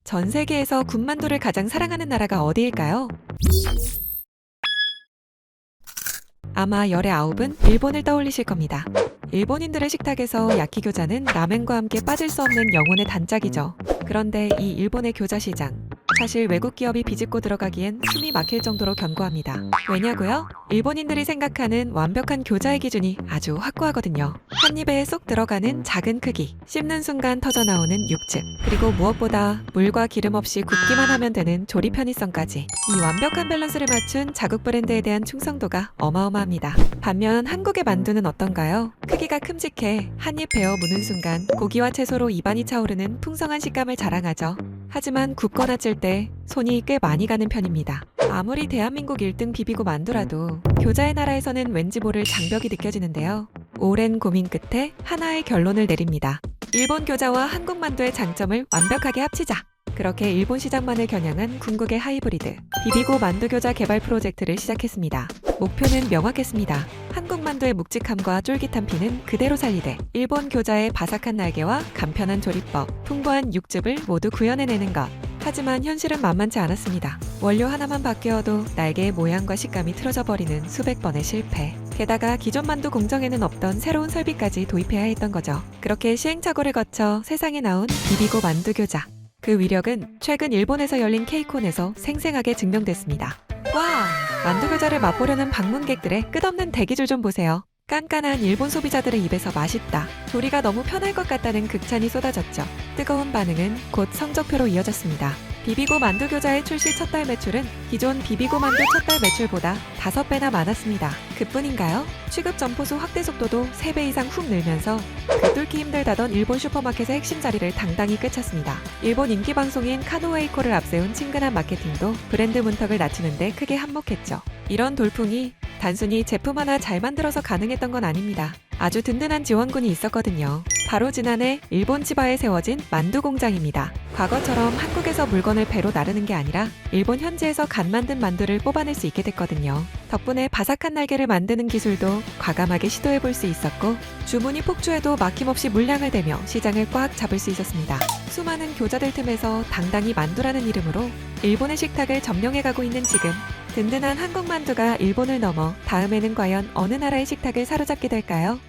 전 세계에서 군만두를 가장 사랑하는 나라가 어디일까요? 아마 열의 9은 일본을 떠올리실 겁니다. 일본인들의 식탁에서 야키교자는 라멘과 함께 빠질 수 없는 영혼의 단짝이죠. 그런데 이 일본의 교자 시장, 사실 외국 기업이 비집고 들어가기엔 숨이 막힐 정도로 견고합니다. 왜냐고요? 일본인들이 생각하는 완벽한 교자의 기준이 아주 확고하거든요. 한 입에 쏙 들어가는 작은 크기, 씹는 순간 터져나오는 육즙, 그리고 무엇보다 물과 기름 없이 굽기만 하면 되는 조리 편의성까지, 이 완벽한 밸런스를 맞춘 자국 브랜드에 대한 충성도가 어마어마합니다. 반면 한국의 만두는 어떤가요? 크기가 큼직해 한 입 베어 무는 순간 고기와 채소로 입안이 차오르는 풍성한 식감을 자랑하죠. 하지만 굽거나 찔 때 손이 꽤 많이 가는 편입니다. 아무리 대한민국 1등 비비고 만두라도 교자의 나라에서는 왠지 모를 장벽이 느껴지는데요. 오랜 고민 끝에 하나의 결론을 내립니다. 일본 교자와 한국 만두의 장점을 완벽하게 합치자. 그렇게 일본 시장만을 겨냥한 궁극의 하이브리드 비비고 만두 교자 개발 프로젝트를 시작했습니다. 목표는 명확했습니다. 한국 만두의 묵직함과 쫄깃한 피는 그대로 살리되 일본 교자의 바삭한 날개와 간편한 조리법, 풍부한 육즙을 모두 구현해내는 것. 하지만 현실은 만만치 않았습니다. 원료 하나만 바뀌어도 날개의 모양과 식감이 틀어져 버리는 수백 번의 실패. 게다가 기존 만두 공정에는 없던 새로운 설비까지 도입해야 했던 거죠. 그렇게 시행착오를 거쳐 세상에 나온 비비고 만두 교자. 그 위력은 최근 일본에서 열린 케이콘에서 생생하게 증명됐습니다. 와! 만두 교자를 맛보려는 방문객들의 끝없는 대기줄 좀 보세요. 깐깐한 일본 소비자들의 입에서 맛있다, 조리가 너무 편할 것 같다는 극찬이 쏟아졌죠. 뜨거운 반응은 곧 성적표로 이어졌습니다. 비비고 만두 교자의 출시 첫 달 매출은 기존 비비고 만두 첫 달 매출보다 5배나 많았습니다. 그뿐인가요? 취급 점포수 확대 속도도 3배 이상 훅 늘면서 그 뚫기 힘들다던 일본 슈퍼마켓의 핵심 자리를 당당히 꿰찼습니다. 일본 인기 방송인 카노웨이코를 앞세운 친근한 마케팅도 브랜드 문턱을 낮추는데 크게 한몫했죠. 이런 돌풍이 단순히 제품 하나 잘 만들어서 가능했던 건 아닙니다. 아주 든든한 지원군이 있었거든요. 바로 지난해 일본 치바에 세워진 만두 공장입니다. 과거처럼 한국에서 물건을 배로 나르는 게 아니라 일본 현지에서 간 만든 만두를 뽑아낼 수 있게 됐거든요. 덕분에 바삭한 날개를 만드는 기술도 과감하게 시도해볼 수 있었고, 주문이 폭주해도 막힘없이 물량을 대며 시장을 꽉 잡을 수 있었습니다. 수많은 교자들 틈에서 당당히 만두라는 이름으로 일본의 식탁을 점령해가고 있는 지금, 든든한 한국 만두가 일본을 넘어 다음에는 과연 어느 나라의 식탁을 사로잡게 될까요?